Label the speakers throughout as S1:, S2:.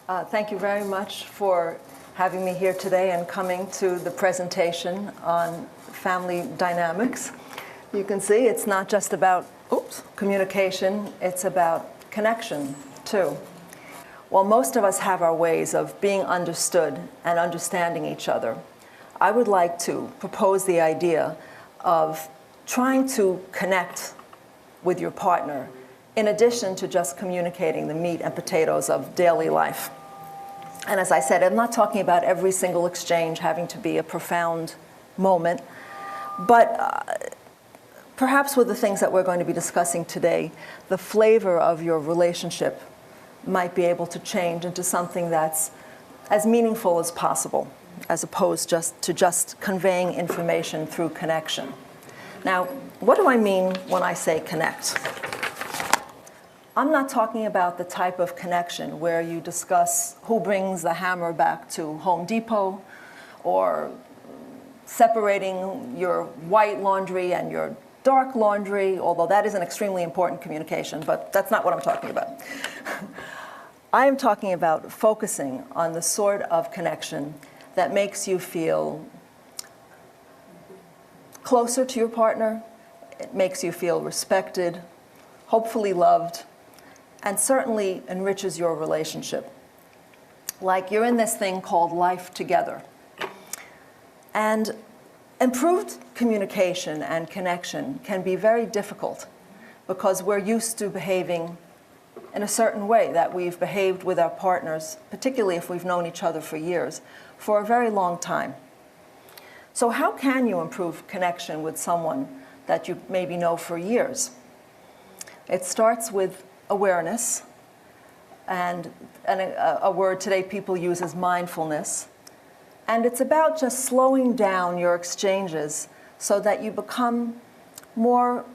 S1: Thank you very much for having me here today and coming to the presentation on family dynamics. You can see it's not just about communication, it's about connection too. While most of us have our ways of being understood and understanding each other, I would like to propose the idea of trying to connect with your partner in addition to just communicating the meat and potatoes of daily life. And as I said, I'm not talking about every single exchange having to be a profound moment, but perhaps with the things that we're going to be discussing today, the flavor of your relationship might be able to change into something that's as meaningful as possible, as opposed to just conveying information through connection. Now, what do I mean when I say connect? I'm not talking about the type of connection where you discuss who brings the hammer back to Home Depot, or separating your white laundry and your dark laundry, although that is an extremely important communication, but that's not what I'm talking about. I am talking about focusing on the sort of connection that makes you feel closer to your partner, it makes you feel respected, hopefully loved, and certainly enriches your relationship. Like you're in this thing called life together. And improved communication and connection can be very difficult because we're used to behaving in a certain way that we've behaved with our partners, particularly if we've known each other for years, for a very long time. So how can you improve connection with someone that you maybe know for years? It starts with awareness, and a word today people use is mindfulness. And it's about just slowing down your exchanges so that you become more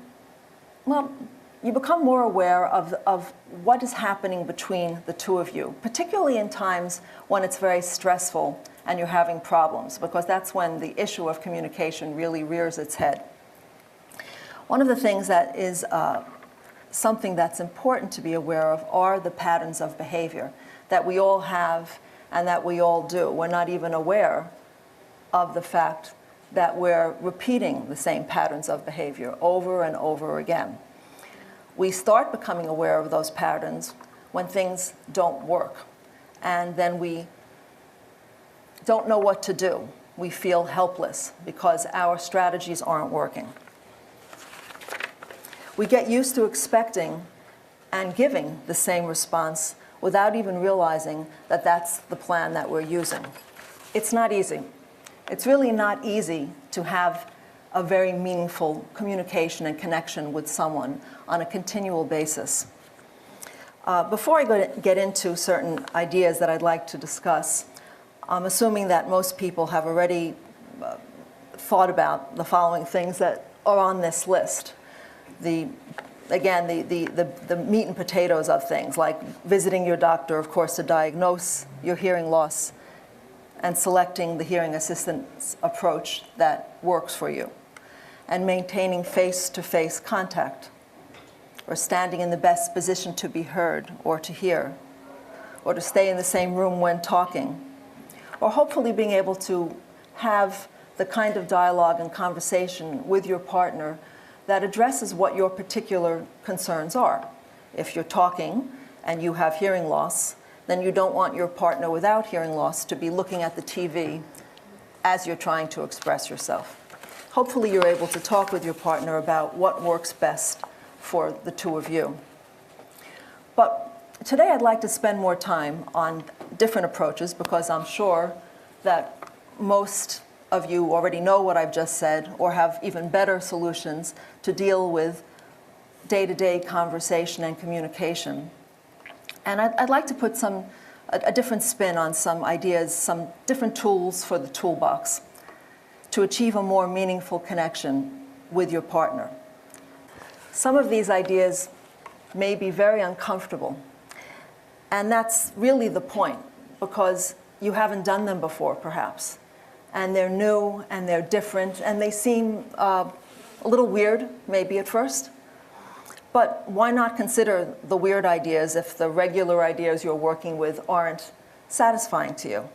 S1: aware of what is happening between the two of you, particularly in times when it's very stressful and you're having problems, because that's when the issue of communication really rears its head. One of the things that is something that's important to be aware of are the patterns of behavior that we all have and that we all do. We're not even aware of the fact that we're repeating the same patterns of behavior over and over again. We start becoming aware of those patterns when things don't work, and then we don't know what to do. We feel helpless because our strategies aren't working. We get used to expecting and giving the same response without even realizing that that's the plan that we're using. It's not easy. It's really not easy to have a very meaningful communication and connection with someone on a continual basis. Before I get into certain ideas that I'd like to discuss, I'm assuming that most people have already thought about the following things that are on this list. The meat and potatoes of things, like visiting your doctor, of course, to diagnose your hearing loss, and selecting the hearing assistance approach that works for you, and maintaining face-to-face contact, or standing in the best position to be heard or to hear, or to stay in the same room when talking, or hopefully being able to have the kind of dialogue and conversation with your partner that addresses what your particular concerns are. If you're talking and you have hearing loss, then you don't want your partner without hearing loss to be looking at the TV as you're trying to express yourself. Hopefully you're able to talk with your partner about what works best for the two of you. But today I'd like to spend more time on different approaches, because I'm sure that most of you already know what I've just said or have even better solutions to deal with day-to-day conversation and communication. And I'd like to put a different spin on some ideas, some different tools for the toolbox to achieve a more meaningful connection with your partner. Some of these ideas may be very uncomfortable, and that's really the point, because you haven't done them before, perhaps. And they're new, and they're different, and they seem a little weird, maybe at first. But why not consider the weird ideas if the regular ideas you're working with aren't satisfying to you.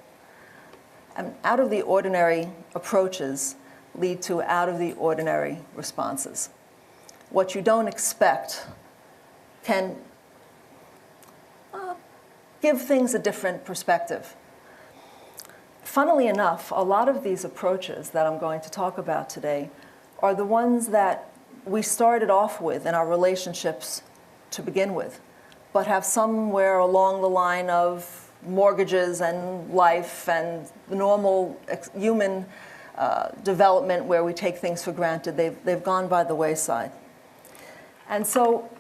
S1: And out of the ordinary approaches lead to out of the ordinary responses. What you don't expect can give things a different perspective. Funnily enough, a lot of these approaches that I'm going to talk about today are the ones that we started off with in our relationships to begin with, but have somewhere along the line of mortgages and life and the normal human development where we take things for granted, they've gone by the wayside. And so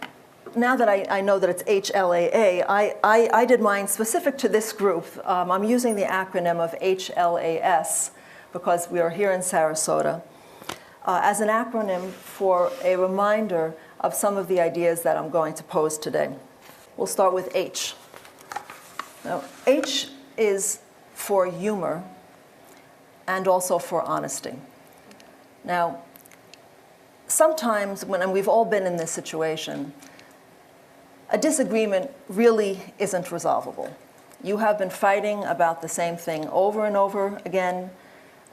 S1: now that I know that it's HLAA, I did mine specific to this group. I'm using the acronym of HLAS because we are here in Sarasota as an acronym for a reminder of some of the ideas that I'm going to pose today. We'll start with H. Now, H is for humor and also for honesty. Now, sometimes, and we've all been in this situation, a disagreement really isn't resolvable. You have been fighting about the same thing over and over again,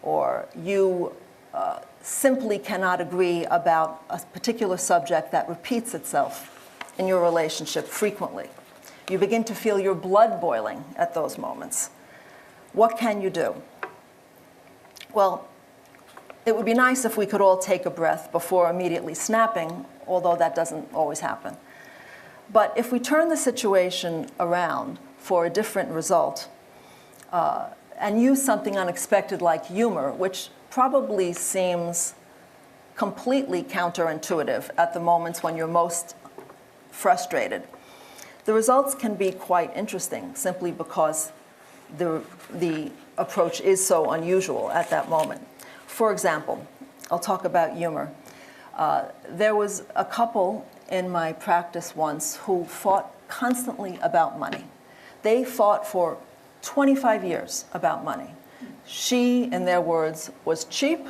S1: or you simply cannot agree about a particular subject that repeats itself in your relationship frequently. You begin to feel your blood boiling at those moments. What can you do? Well, it would be nice if we could all take a breath before immediately snapping, although that doesn't always happen. But if we turn the situation around for a different result and use something unexpected like humor, which probably seems completely counterintuitive at the moments when you're most frustrated, the results can be quite interesting simply because the approach is so unusual at that moment. For example, I'll talk about humor. There was a couple in my practice once who fought constantly about money. They fought for 25 years about money. She, in their words, was cheap,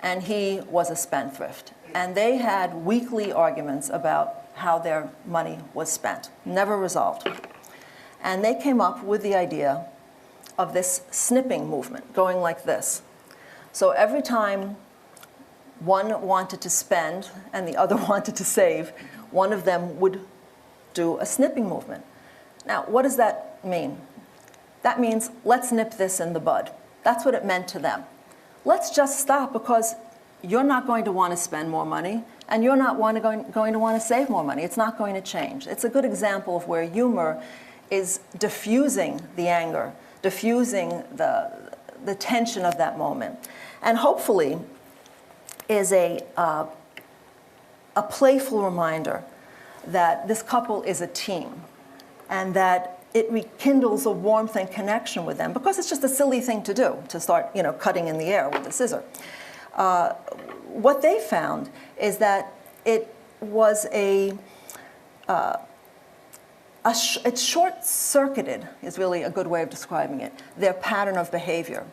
S1: and he was a spendthrift. And they had weekly arguments about how their money was spent, never resolved. And they came up with the idea of this snipping movement, going like this. So every time one wanted to spend and the other wanted to save, one of them would do a snipping movement. Now, what does that mean? That means, let's nip this in the bud. That's what it meant to them. Let's just stop, because you're not going to want to spend more money, and you're not going to want to save more money. It's not going to change. It's a good example of where humor is diffusing the anger, diffusing the tension of that moment, and hopefully is a playful reminder that this couple is a team, and that it rekindles a warmth and connection with them, because it's just a silly thing to do, to start, cutting in the air with a scissor. What they found is that it was it short-circuited, is really a good way of describing it, their pattern of behavior.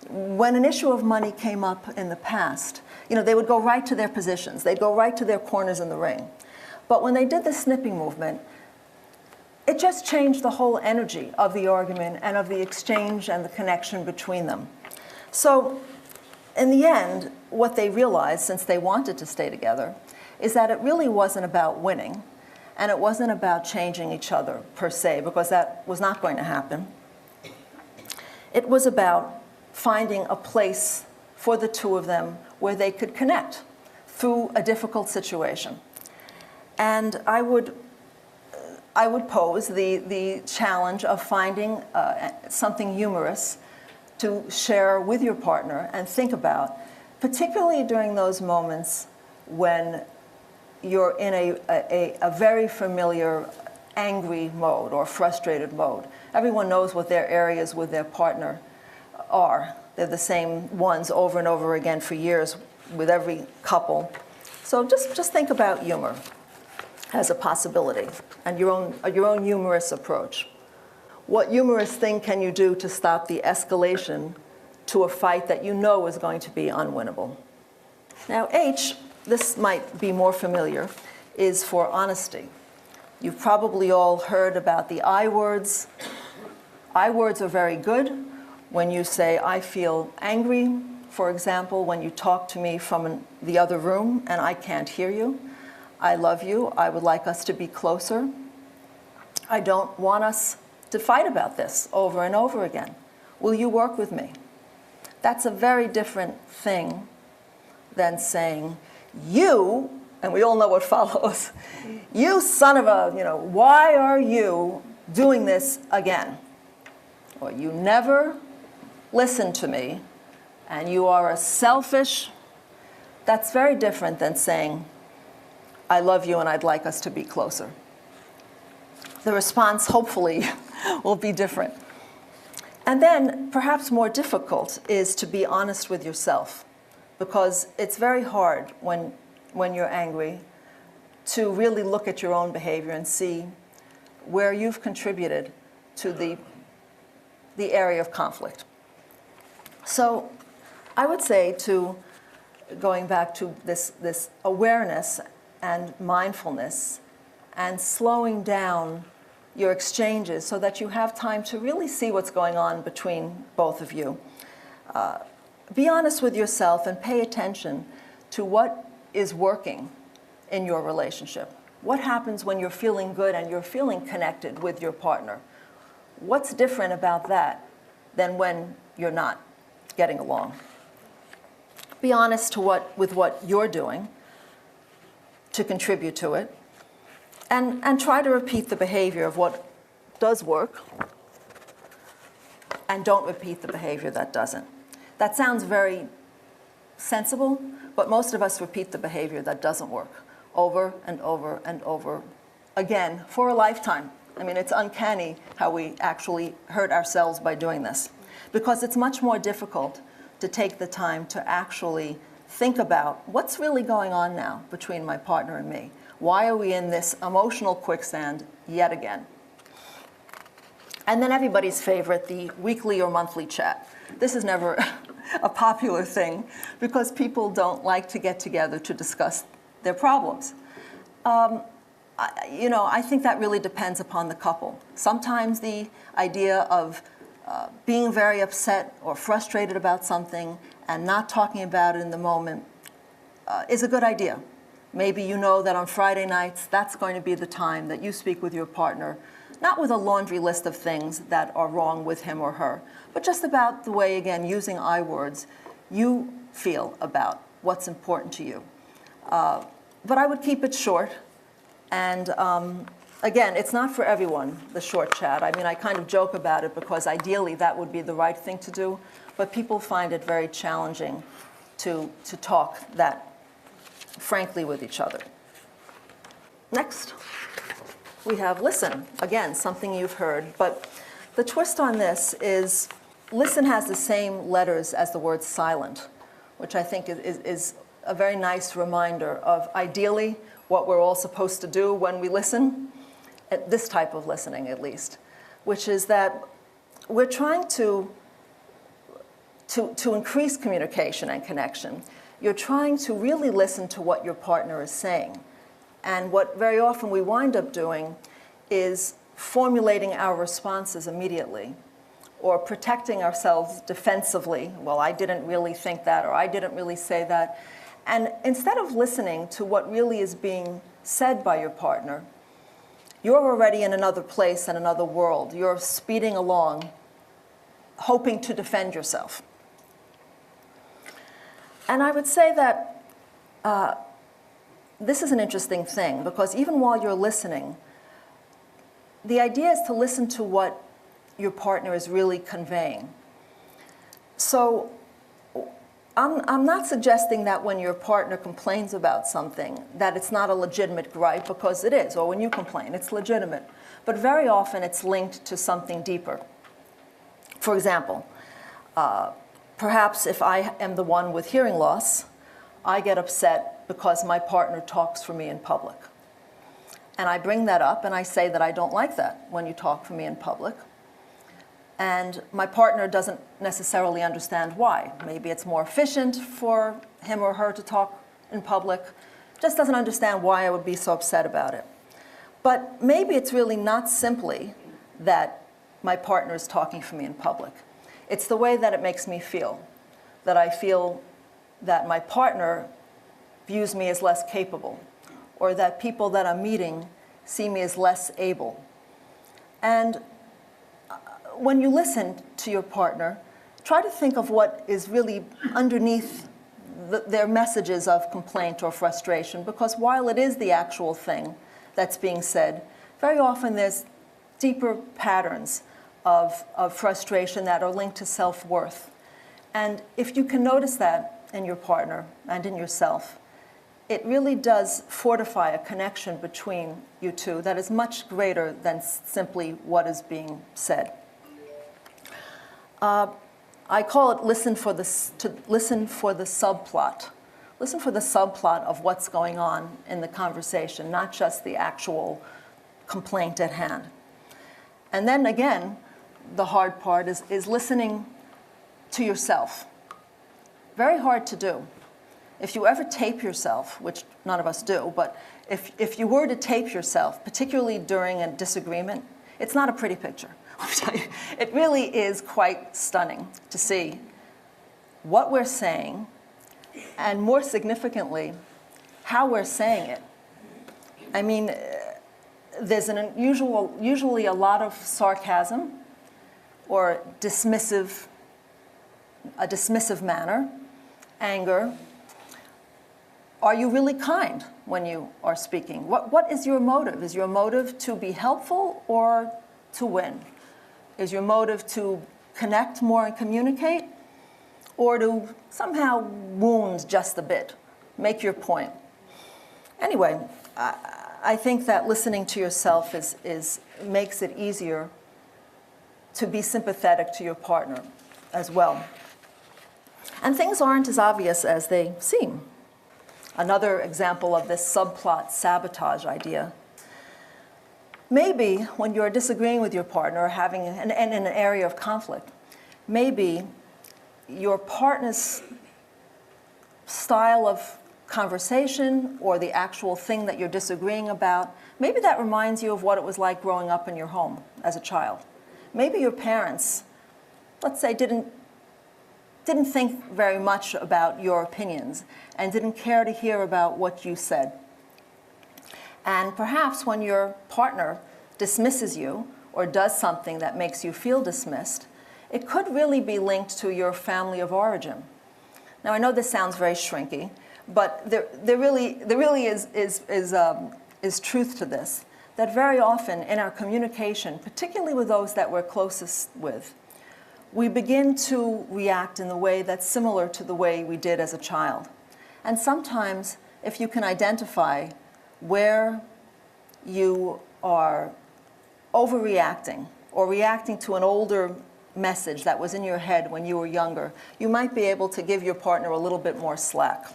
S1: When an issue of money came up in the past, they would go right to their positions. They'd go right to their corners in the ring. But when they did the snipping movement, it just changed the whole energy of the argument and of the exchange and the connection between them. So in the end, what they realized, since they wanted to stay together, is that it really wasn't about winning, and it wasn't about changing each other per se, because that was not going to happen. It was about finding a place for the two of them where they could connect through a difficult situation. And I would pose the challenge of finding something humorous to share with your partner and think about, particularly during those moments when you're in a very familiar angry mode or frustrated mode. Everyone knows what their areas with their partner are. They're the same ones over and over again for years with every couple. So just think about humor as a possibility, and your own humorous approach. What humorous thing can you do to stop the escalation to a fight that you know is going to be unwinnable? Now, H, this might be more familiar, is for honesty. You've probably all heard about the I words. I words are very good. When you say, I feel angry, for example, when you talk to me from the other room and I can't hear you. I love you. I would like us to be closer. I don't want us to fight about this over and over again. Will you work with me? That's a very different thing than saying, you, and we all know what follows, you son of a, why are you doing this again? Or you never listen to me, and you are a selfish. That's very different than saying, I love you and I'd like us to be closer. The response, hopefully, will be different. And then, perhaps more difficult, is to be honest with yourself, because it's very hard when you're angry to really look at your own behavior and see where you've contributed to the area of conflict. So I would say, going back to this awareness and mindfulness and slowing down your exchanges so that you have time to really see what's going on between both of you. Be honest with yourself and pay attention to what is working in your relationship. What happens when you're feeling good and you're feeling connected with your partner? What's different about that than when you're not getting along? Be honest with what you're doing to contribute to it, and try to repeat the behavior of what does work, and don't repeat the behavior that doesn't. That sounds very sensible, but most of us repeat the behavior that doesn't work over and over and over again for a lifetime. I mean, it's uncanny how we actually hurt ourselves by doing this, because it's much more difficult to take the time to actually think about what's really going on now between my partner and me. Why are we in this emotional quicksand yet again? And then everybody's favorite, the weekly or monthly chat. This is never a popular thing because people don't like to get together to discuss their problems. I think that really depends upon the couple. Sometimes the idea of being very upset or frustrated about something and not talking about it in the moment is a good idea. Maybe you know that on Friday nights, that's going to be the time that you speak with your partner, not with a laundry list of things that are wrong with him or her, but just about the way, again, using I words, you feel about what's important to you. But I would keep it short. And again, it's not for everyone, the short chat. I mean, I kind of joke about it because ideally that would be the right thing to do, but people find it very challenging to talk that frankly with each other. Next, we have listen. Again, something you've heard, but the twist on this is listen has the same letters as the word silent, which I think is a very nice reminder of ideally what we're all supposed to do when we listen, at this type of listening at least, which is that we're trying to increase communication and connection. You're trying to really listen to what your partner is saying. And what very often we wind up doing is formulating our responses immediately or protecting ourselves defensively. Well, I didn't really think that, or I didn't really say that. And instead of listening to what really is being said by your partner, you're already in another place and another world. You're speeding along, hoping to defend yourself. And I would say that this is an interesting thing, because even while you're listening, the idea is to listen to what your partner is really conveying. So I'm not suggesting that when your partner complains about something that it's not a legitimate gripe, because it is, or when you complain, it's legitimate. But very often it's linked to something deeper. For example, perhaps if I am the one with hearing loss, I get upset because my partner talks for me in public. And I bring that up and I say that I don't like that when you talk for me in public. And my partner doesn't necessarily understand why. Maybe it's more efficient for him or her to talk in public, just doesn't understand why I would be so upset about it. But maybe it's really not simply that my partner is talking for me in public. It's the way that it makes me feel, that I feel that my partner views me as less capable, or that people that I'm meeting see me as less able. And when you listen to your partner, try to think of what is really underneath their messages of complaint or frustration, because while it is the actual thing that's being said, very often there's deeper patterns of frustration that are linked to self-worth. And if you can notice that in your partner and in yourself, it really does fortify a connection between you two that is much greater than simply what is being said. I call it listen for the subplot. Listen for the subplot of what's going on in the conversation, not just the actual complaint at hand. And then again, the hard part is listening to yourself. Very hard to do. If you ever tape yourself, which none of us do, but if you were to tape yourself, particularly during a disagreement, it's not a pretty picture. It really is quite stunning to see what we're saying, and more significantly, how we're saying it. I mean, there's usually a lot of sarcasm or a dismissive manner, anger. Are you really kind when you are speaking? What is your motive? Is your motive to be helpful or to win? Is your motive to connect more and communicate, or to somehow wound just a bit, make your point? Anyway, I think that listening to yourself makes it easier to be sympathetic to your partner as well. And things aren't as obvious as they seem. Another example of this subplot sabotage idea. Maybe when you're disagreeing with your partner or having in an area of conflict, maybe your partner's style of conversation or the actual thing that you're disagreeing about, maybe that reminds you of what it was like growing up in your home as a child. Maybe your parents, let's say, didn't think very much about your opinions and didn't care to hear about what you said. And perhaps when your partner dismisses you or does something that makes you feel dismissed, it could really be linked to your family of origin. Now, I know this sounds very shrinky, but there really is truth to this, that very often in our communication, particularly with those that we're closest with, we begin to react in the way that's similar to the way we did as a child. And sometimes, if you can identify where you are overreacting or reacting to an older message that was in your head when you were younger, you might be able to give your partner a little bit more slack.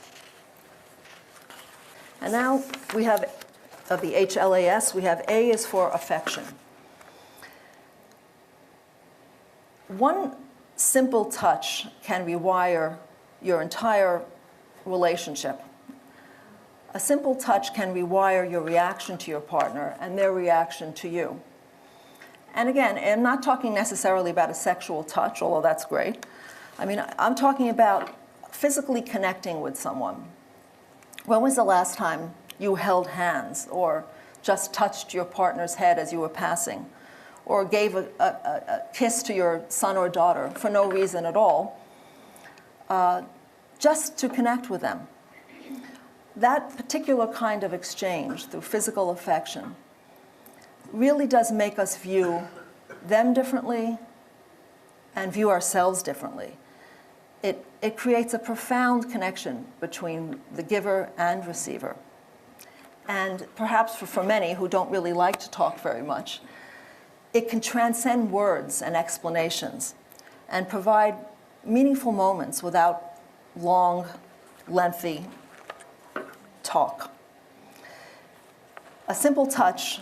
S1: And now we have, of the HLAS, we have A is for affection. One simple touch can rewire your entire relationship. A simple touch can rewire your reaction to your partner and their reaction to you. And again, I'm not talking necessarily about a sexual touch, although that's great. I mean, I'm talking about physically connecting with someone. When was the last time you held hands or just touched your partner's head as you were passing, or gave a kiss to your son or daughter for no reason at all, just to connect with them? That particular kind of exchange through physical affection really does make us view them differently and view ourselves differently. It creates a profound connection between the giver and receiver. And perhaps for many who don't really like to talk very much, it can transcend words and explanations and provide meaningful moments without long, lengthy talk. A simple touch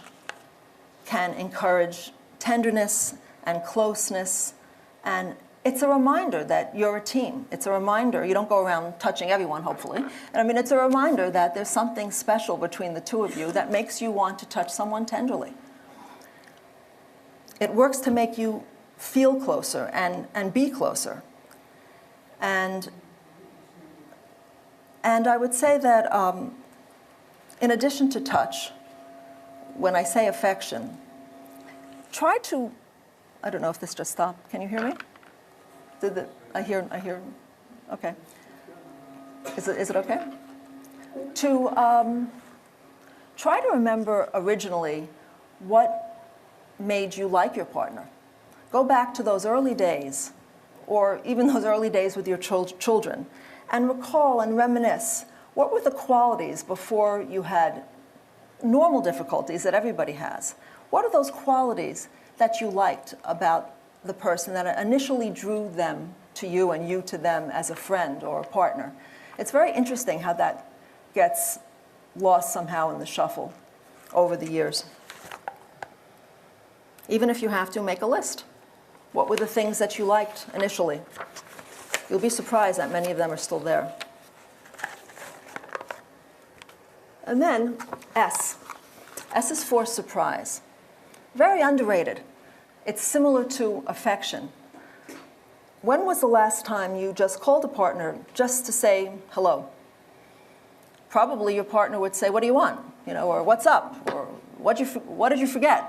S1: can encourage tenderness and closeness, and it's a reminder that you're a team. It's a reminder, you don't go around touching everyone, hopefully. And I mean, it's a reminder that there's something special between the two of you that makes you want to touch someone tenderly. It works to make you feel closer and be closer. And I would say that in addition to touch, when I say affection, try to, I don't know if this just stopped. Can you hear me? I hear, okay. Is it okay? To try to remember originally what made you like your partner. Go back to those early days, or even those early days with your children, and recall and reminisce. What were the qualities before you had normal difficulties that everybody has? What are those qualities that you liked about the person that initially drew them to you and you to them as a friend or a partner? It's very interesting how that gets lost somehow in the shuffle over the years. Even if you have to, make a list. What were the things that you liked initially? You'll be surprised that many of them are still there. And then S. S is for surprise. Very underrated. It's similar to affection. When was the last time you just called a partner just to say hello? Probably your partner would say, "What do you want?" Or "What's up?" Or what did you forget?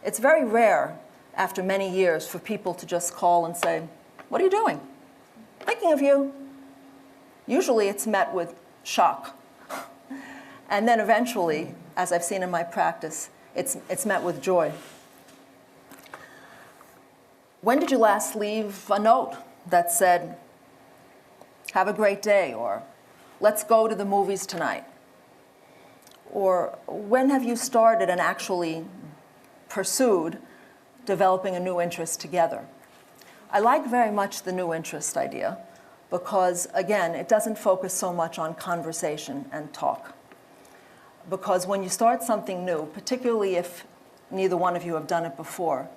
S1: It's very rare after many years for people to just call and say, "What are you doing?" "Thinking of you." Usually it's met with shock. And then eventually, as I've seen in my practice, it's met with joy. When did you last leave a note that said, "Have a great day," or "Let's go to the movies tonight"? Or when have you started and actually pursued developing a new interest together? I like very much the new interest idea because, again, it doesn't focus so much on conversation and talk. Because when you start something new, particularly if neither one of you have done it before,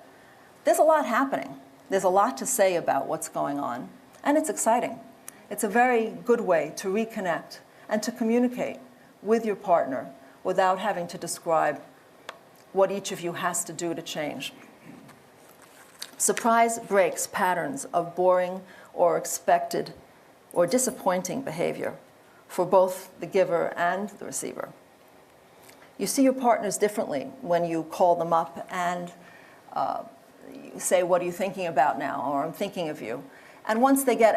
S1: there's a lot happening. There's a lot to say about what's going on, and it's exciting. It's a very good way to reconnect and to communicate with your partner without having to describe what each of you has to do to change. Surprise breaks patterns of boring or expected or disappointing behavior for both the giver and the receiver. You see your partners differently when you call them up and you say, "What are you thinking about now?" or "I'm thinking of you." And once they get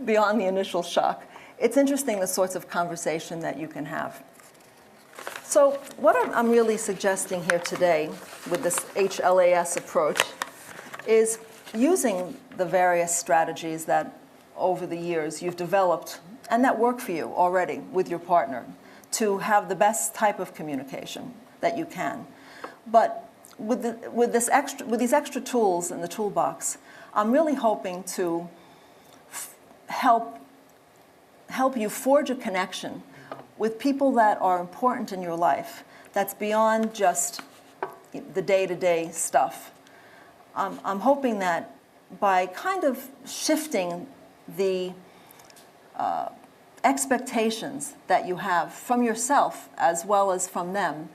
S1: beyond the initial shock, it's interesting the sorts of conversation that you can have. So what I'm really suggesting here today with this HLAS approach is using the various strategies that over the years you've developed and that work for you already with your partner to have the best type of communication that you can. But with these extra tools in the toolbox, I'm really hoping to help you forge a connection with people that are important in your life, that's beyond just the day-to-day stuff. I'm hoping that by kind of shifting the expectations that you have from yourself as well as from them,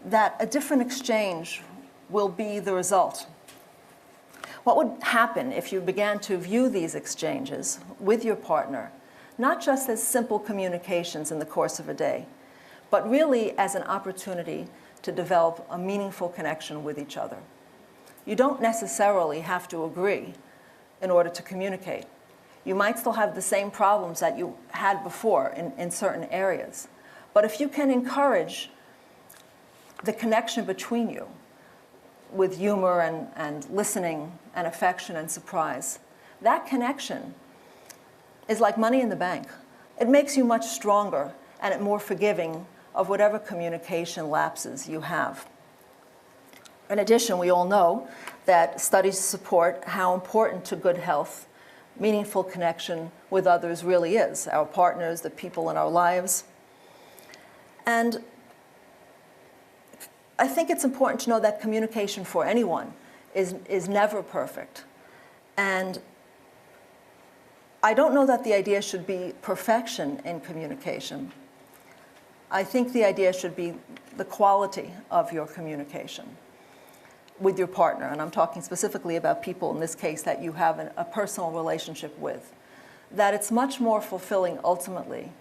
S1: that a different exchange will be the result. What would happen if you began to view these exchanges with your partner not just as simple communications in the course of a day, but really as an opportunity to develop a meaningful connection with each other? You don't necessarily have to agree in order to communicate. You might still have the same problems that you had before in certain areas. But if you can encourage the connection between you with humor and listening and affection and surprise, that connection is like money in the bank. It makes you much stronger and more forgiving of whatever communication lapses you have. In addition, we all know that studies support how important to good health meaningful connection with others really is, our partners, the people in our lives. And I think it's important to know that communication for anyone is never perfect. And I don't know that the idea should be perfection in communication. I think the idea should be the quality of your communication. with your partner, and I'm talking specifically about people in this case that you have a personal relationship with, that it's much more fulfilling ultimately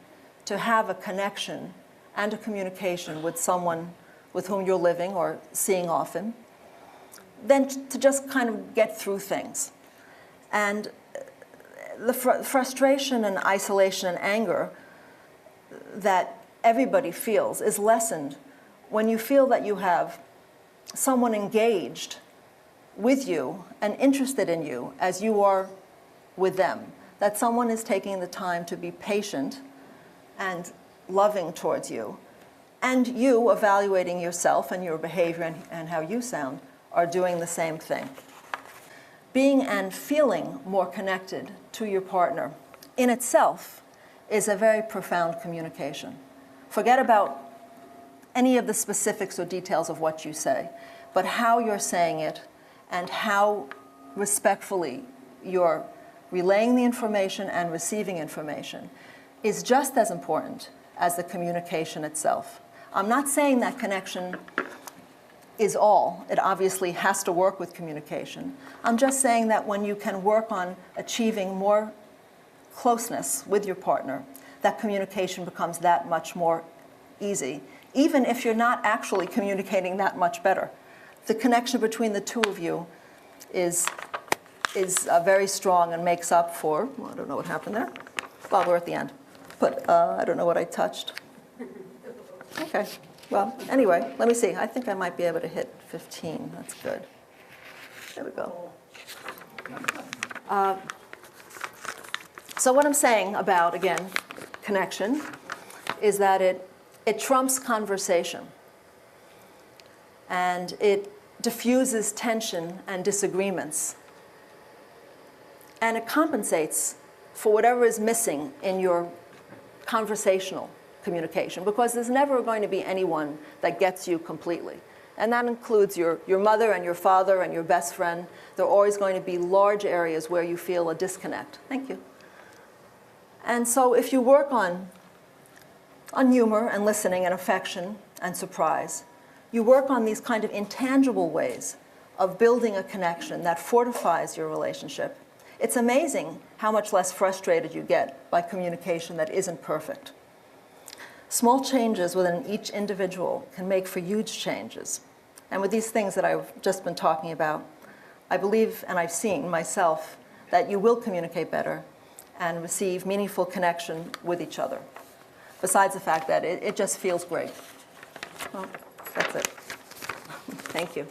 S1: to have a connection and a communication with someone with whom you're living or seeing often than to just kind of get through things. And the frustration and isolation and anger that everybody feels is lessened when you feel that you have someone engaged with you and interested in you as you are with them, that someone is taking the time to be patient and loving towards you, and you evaluating yourself and your behavior and how you sound are doing the same thing. Being and feeling more connected to your partner in itself is a very profound communication. Forget about any of the specifics or details of what you say, but how you're saying it and how respectfully you're relaying the information and receiving information is just as important as the communication itself. I'm not saying that connection is all. It obviously has to work with communication. I'm just saying that when you can work on achieving more closeness with your partner, that communication becomes that much more easy, even if you're not actually communicating that much better. The connection between the two of you is very strong and makes up for, well, I don't know what happened there. Well, we're at the end. But I don't know what I touched. Okay. Well, anyway, let me see. I think I might be able to hit 15. That's good. There we go. So what I'm saying about, again, connection is that it trumps conversation. And it diffuses tension and disagreements. And it compensates for whatever is missing in your conversational communication, because there's never going to be anyone that gets you completely. And that includes your mother and your father and your best friend. There are always going to be large areas where you feel a disconnect. Thank you. And so if you work on humor and listening and affection and surprise, you work on these kind of intangible ways of building a connection that fortifies your relationship. It's amazing how much less frustrated you get by communication that isn't perfect. Small changes within each individual can make for huge changes. And with these things that I've just been talking about, I believe, and I've seen myself, that you will communicate better and receive meaningful connection with each other, besides the fact that it just feels great. Well, that's it. Thank you.